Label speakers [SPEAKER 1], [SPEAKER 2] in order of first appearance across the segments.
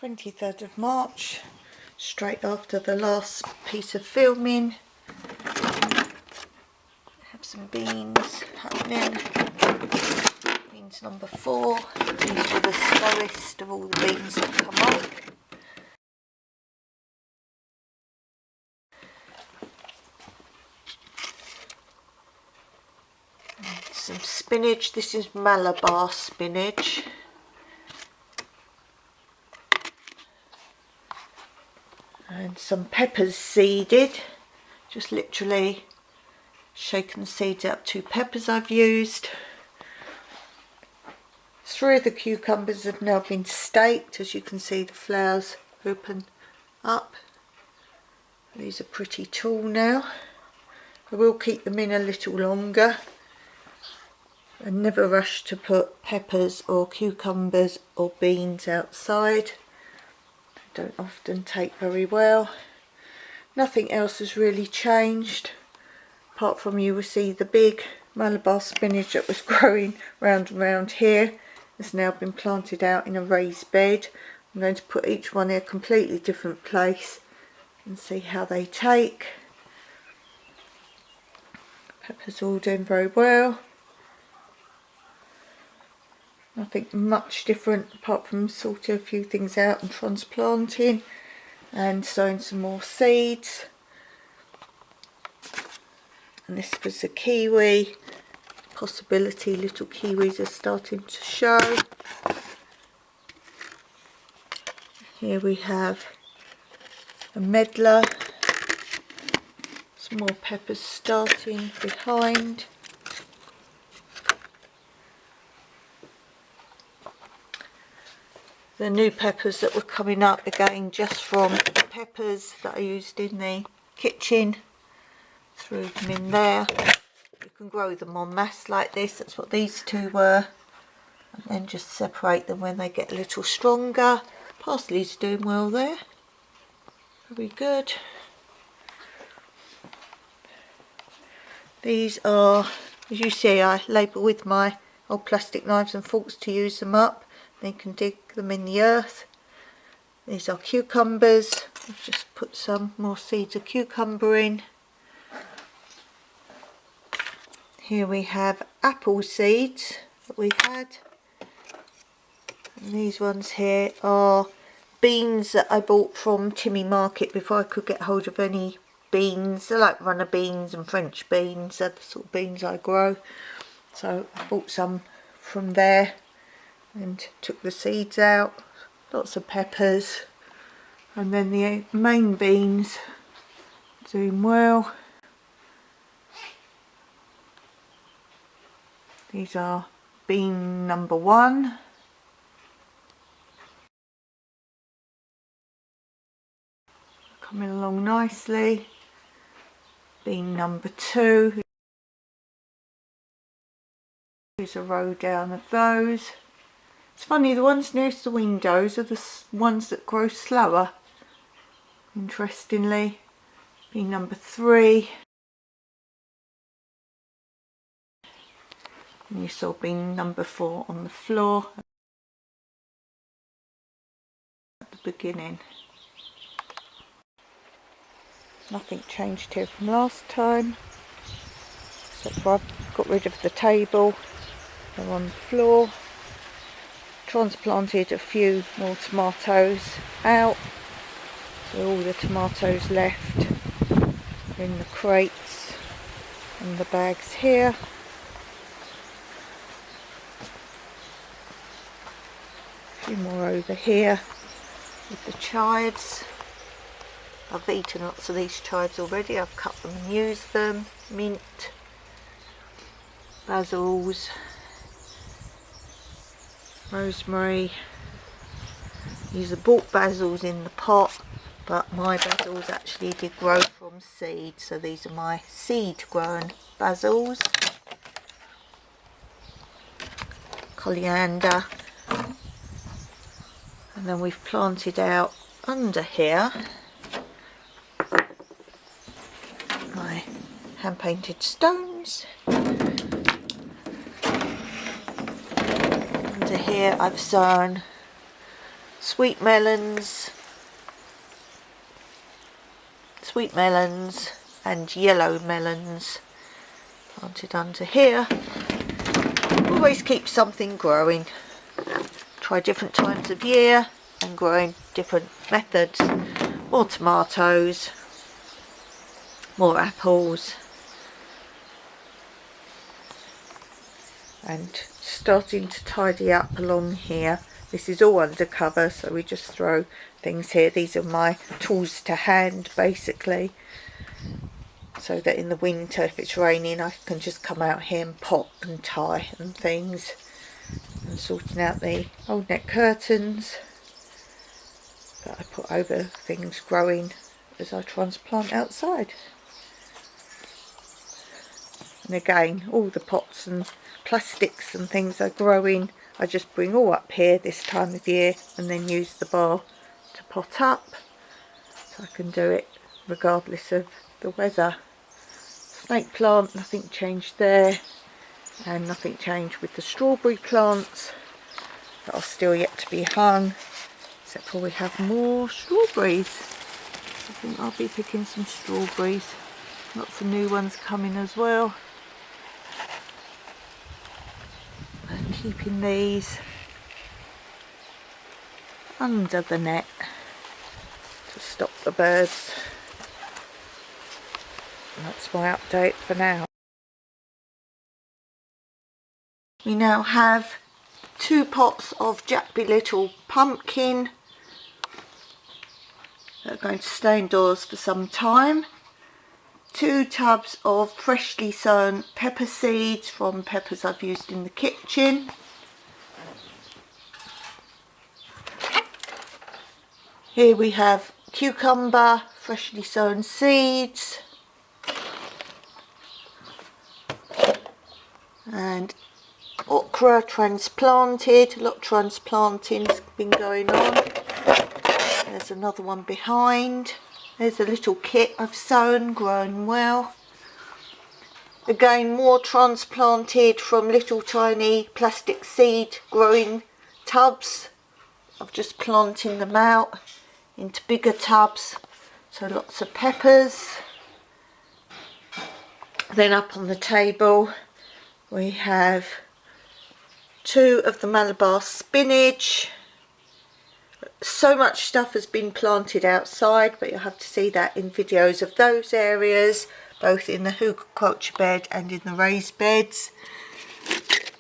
[SPEAKER 1] 23rd of March, straight after the last piece of filming. Have some beans happening. Beans number 4. These were the slowest of all the beans that come up. And some spinach. This is Malabar spinach. And some peppers seeded, just literally shaken the seeds out. 2 peppers I've used. 3 of the cucumbers have now been staked. As you can see, the flowers open up. These are pretty tall now. I will keep them in a little longer. I never rush to put peppers or cucumbers or beans outside. Don't often take very well. Nothing else has really changed, apart from you will see the big Malabar spinach that was growing round and round here has now been planted out in a raised bed. I'm going to put each one in a completely different place and see how they take. Peppers all doing very well. Nothing much different apart from sorting a few things out and transplanting and sowing some more seeds. And this was the kiwi. Possibility little kiwis are starting to show. Here we have a medlar. Some more peppers starting behind. The new peppers that were coming up again just from the peppers that I used in the kitchen. Threw them in there. You can grow them en masse like this. That's what these 2 were. And then just separate them when they get a little stronger. Parsley's doing well there. Very good. These are, as you see, I label with my old plastic knives and forks to use them up. Then you can dig them in the earth. These are cucumbers. I've just put some more seeds of cucumber in. Here we have apple seeds that we had. And these ones here are beans that I bought from Timmy Market before I could get hold of any beans. They're like runner beans and French beans. They're the sort of beans I grow. So I bought some from there and took the seeds out. Lots of peppers. And then the main beans doing well. These are bean number 1. Coming along nicely. Bean number 2. Here's a row down of those. It's funny, the ones nearest the windows are the ones that grow slower. Interestingly. Bean number 3. And you saw bean number 4 on the floor at the beginning. Nothing changed here from last time, except for I've got rid of the table. They're on the floor. Transplanted a few more tomatoes out. So all the tomatoes left are in the crates and the bags here. A few more over here with the chives. I've eaten lots of these chives already. I've cut them and used them. Mint, basils, rosemary. These are bought basils in the pot, but my basils actually did grow from seed, so these are my seed grown basils. Coriander. And then we've planted out under here my hand painted stones. Under here I've sown sweet melons and yellow melons planted under here. Always keep something growing. Try different times of year and growing different methods. More tomatoes, more apples, and starting to tidy up along here. This is all undercover, so we just throw things here. These are my tools to hand, basically, so that in the winter, if it's raining, I can just come out here and pop and tie and things. And sorting out the old net curtains that I put over things growing as I transplant outside. And again, all the pots and plastics and things are growing. I just bring all up here this time of year and then use the bar to pot up, so I can do it regardless of the weather. Snake plant, nothing changed there, and nothing changed with the strawberry plants that are still yet to be hung, except for we have more strawberries. I think I'll be picking some strawberries. Lots of new ones coming as well. And keeping these under the net to stop the birds. And that's my update for now. We now have 2 pots of Jackby Little pumpkin that are going to stay indoors for some time. 2 tubs of freshly sown pepper seeds from peppers I've used in the kitchen. Here we have cucumber, freshly sown seeds, and okra transplanted. A lot of transplanting's been going on. There's another one behind. There's a little kit I've sown, growing well. Again, more transplanted from little tiny plastic seed growing tubs. I've just planting them out into bigger tubs. So lots of peppers. Then up on the table we have 2 of the Malabar spinach. So much stuff has been planted outside, but you'll have to see that in videos of those areas, both in the Hugelkultur bed and in the raised beds.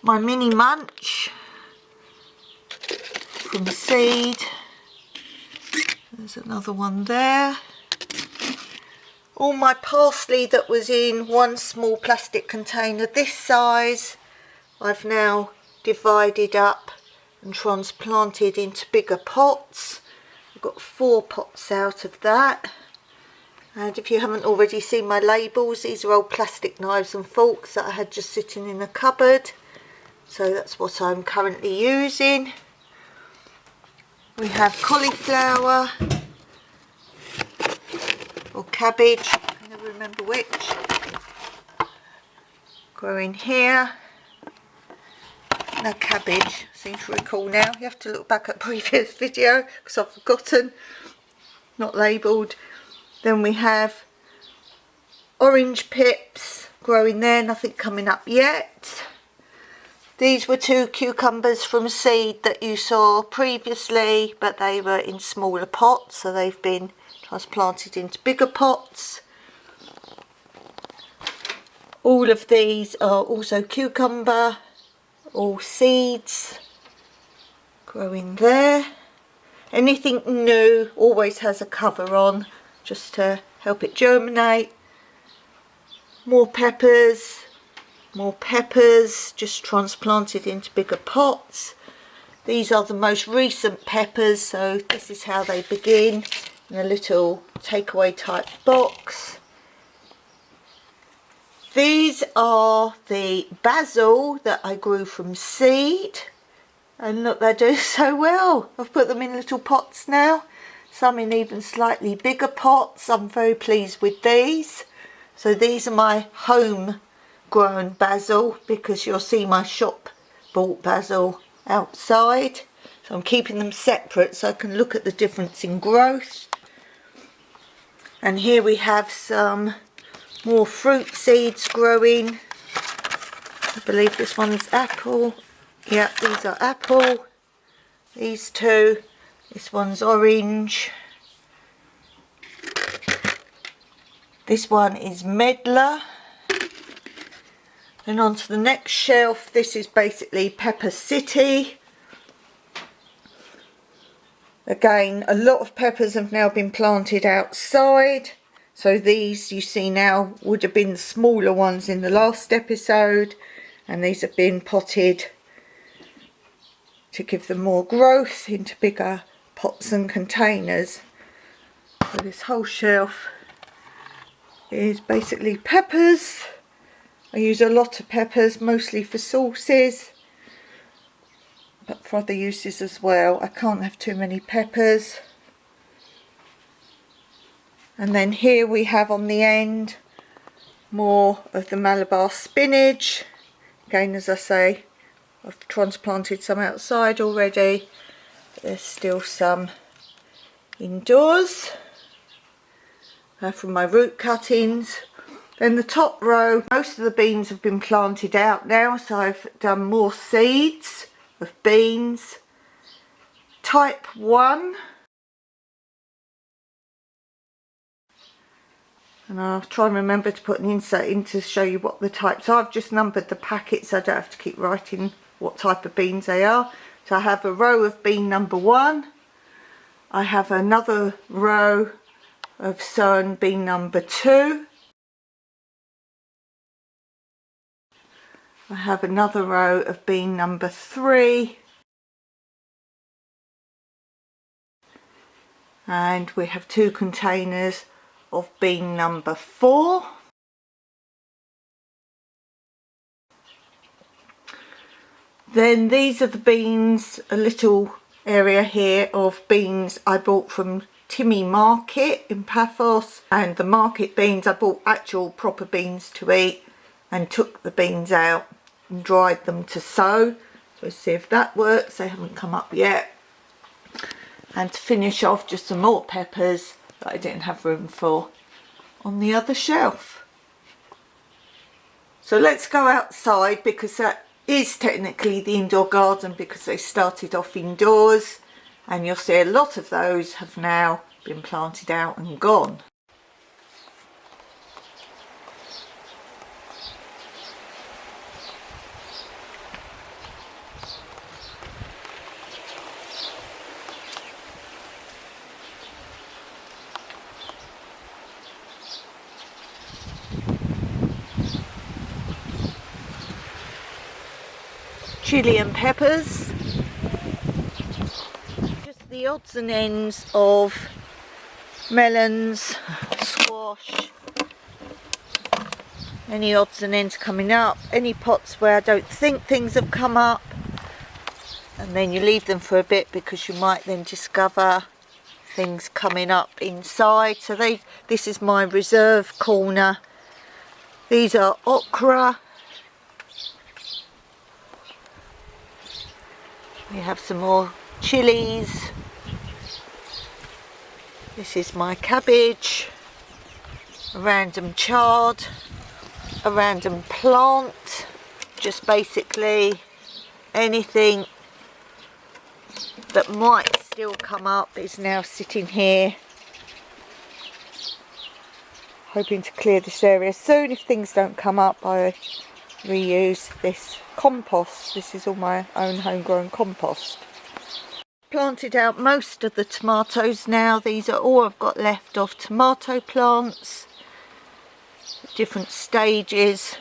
[SPEAKER 1] My mini munch from seed. There's another one there. All my parsley that was in one small plastic container this size, I've now divided up and transplanted into bigger pots. I've got 4 pots out of that. And if you haven't already seen my labels, these are old plastic knives and forks that I had just sitting in a cupboard. So that's what I'm currently using. We have cauliflower or cabbage, I never remember which, growing here. No, cabbage, I seem to recall now. You have to look back at previous video because I've forgotten, not labelled. Then we have orange pips growing there, nothing coming up yet. These were 2 cucumbers from seed that you saw previously, but they were in smaller pots, so they've been transplanted into bigger pots. All of these are also cucumber, all seeds growing there. Anything new always has a cover on just to help it germinate. More peppers, just transplanted into bigger pots. These are the most recent peppers, so this is how they begin, in a little takeaway type box. These are the basil that I grew from seed, and look, they're doing so well. I've put them in little pots now, some in even slightly bigger pots. I'm very pleased with these. So these are my home grown basil, because you'll see my shop bought basil outside. So I'm keeping them separate so I can look at the difference in growth. And here we have some more fruit seeds growing. I believe this one's apple. Yeah, these are apple. These two. This one's orange. This one is medlar. Then on to the next shelf. This is basically Pepper City. Again, a lot of peppers have now been planted outside. So these you see now would have been the smaller ones in the last episode. And these have been potted to give them more growth into bigger pots and containers. So this whole shelf is basically peppers. I use a lot of peppers, mostly for sauces, but for other uses as well. I can't have too many peppers. And then here we have on the end more of the Malabar spinach. Again, as I say, I've transplanted some outside already, but there's still some indoors from my root cuttings. Then the top row, most of the beans have been planted out now, so I've done more seeds of beans. Type 1. And I'll try and remember to put an insert in to show you what the types are. I've just numbered the packets so I don't have to keep writing what type of beans they are. So I have a row of bean number 1. I have another row of sown bean number 2. I have another row of bean number 3. And we have 2 containers of bean number 4. Then these are the beans, a little area here of beans I bought from Timmy Market in Paphos, and the market beans I bought actual proper beans to eat and took the beans out and dried them to sow. So let's see if that works. They haven't come up yet. And to finish off, just some more peppers that I didn't have room for on the other shelf. So let's go outside, because that is technically the indoor garden because they started off indoors, and you'll see a lot of those have now been planted out and gone. Chili and peppers, just the odds and ends of melons, squash, any odds and ends coming up, any pots where I don't think things have come up, and then you leave them for a bit because you might then discover things coming up inside. So this is my reserve corner. These are okra. We have some more chilies. This is my cabbage, a random chard, a random plant, just basically anything that might still come up is now sitting here. Hoping to clear this area soon. If things don't come up, I reuse this compost. This is all my own homegrown compost. Planted out most of the tomatoes now. These are all I've got left of tomato plants, different stages,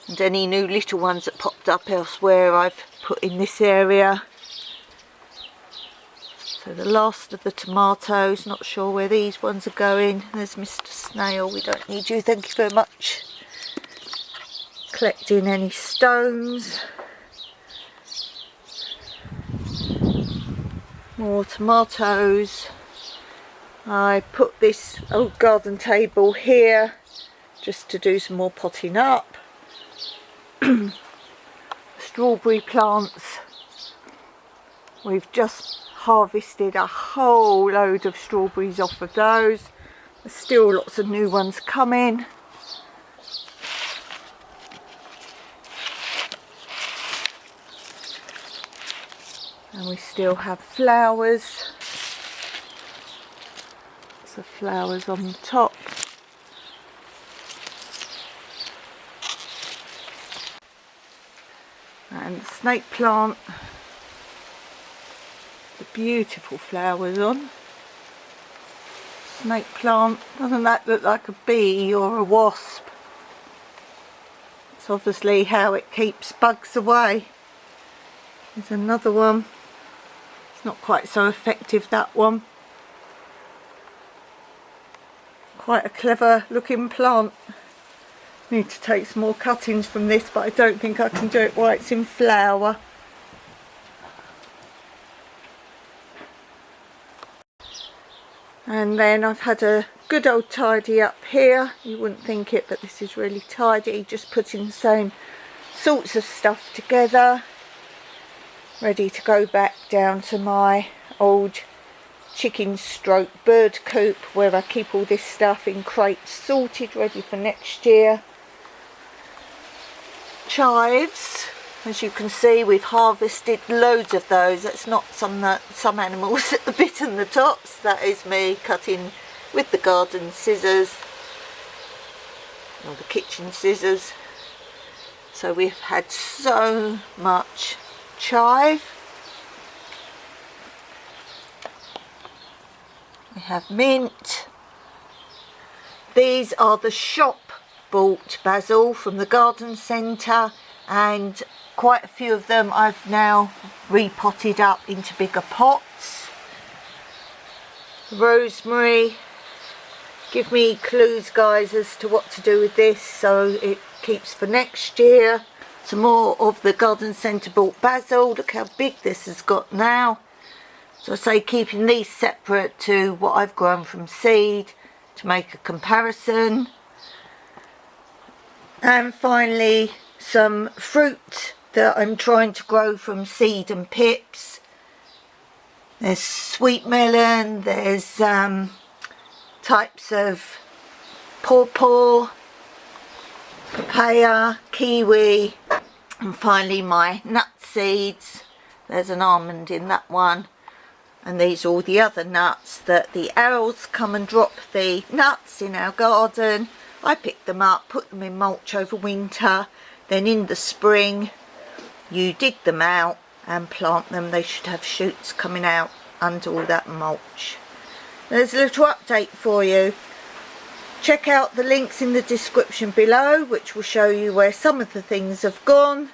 [SPEAKER 1] and any new little ones that popped up elsewhere I've put in this area. So the last of the tomatoes, not sure where these ones are going. There's Mr. Snail, we don't need you, thank you very much. Collecting any stones. More tomatoes. I put this old garden table here just to do some more potting up. Strawberry plants. We've just harvested a whole load of strawberries off of those. There's still lots of new ones coming. And we still have flowers. Lots of flowers on the top. And the snake plant. The beautiful flowers on. Snake plant. Doesn't that look like a bee or a wasp? It's obviously how it keeps bugs away. There's another one. It's not quite so effective, that one. Quite a clever looking plant. Need to take some more cuttings from this, but I don't think I can do it while it's in flower. And then I've had a good old tidy up here. You wouldn't think it, but this is really tidy. Just putting the same sorts of stuff together. Ready to go back down to my old chicken stroke bird coop where I keep all this stuff in crates sorted, ready for next year. Chives, as you can see, we've harvested loads of those. That's not some animals at the bit and the tops. That is me cutting with the garden scissors or the kitchen scissors. So we've had so much chive. We have mint. These are the shop bought basil from the garden centre, and quite a few of them I've now repotted up into bigger pots. Rosemary. Give me clues, guys, as to what to do with this so it keeps for next year. Some more of the garden centre bought basil. Look how big this has got now. So I say keeping these separate to what I've grown from seed to make a comparison. And finally some fruit that I'm trying to grow from seed and pips. There's sweet melon, there's types of pawpaw, papaya, kiwi, and finally my nut seeds. There's an almond in that one, and these are all the other nuts that the owls come and drop the nuts in our garden. I pick them up, put them in mulch over winter, then in the spring you dig them out and plant them. They should have shoots coming out under all that mulch. There's a little update for you. Check out the links in the description below, which will show you where some of the things have gone.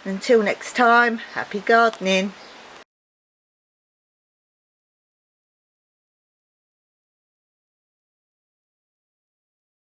[SPEAKER 1] Until next time, happy gardening.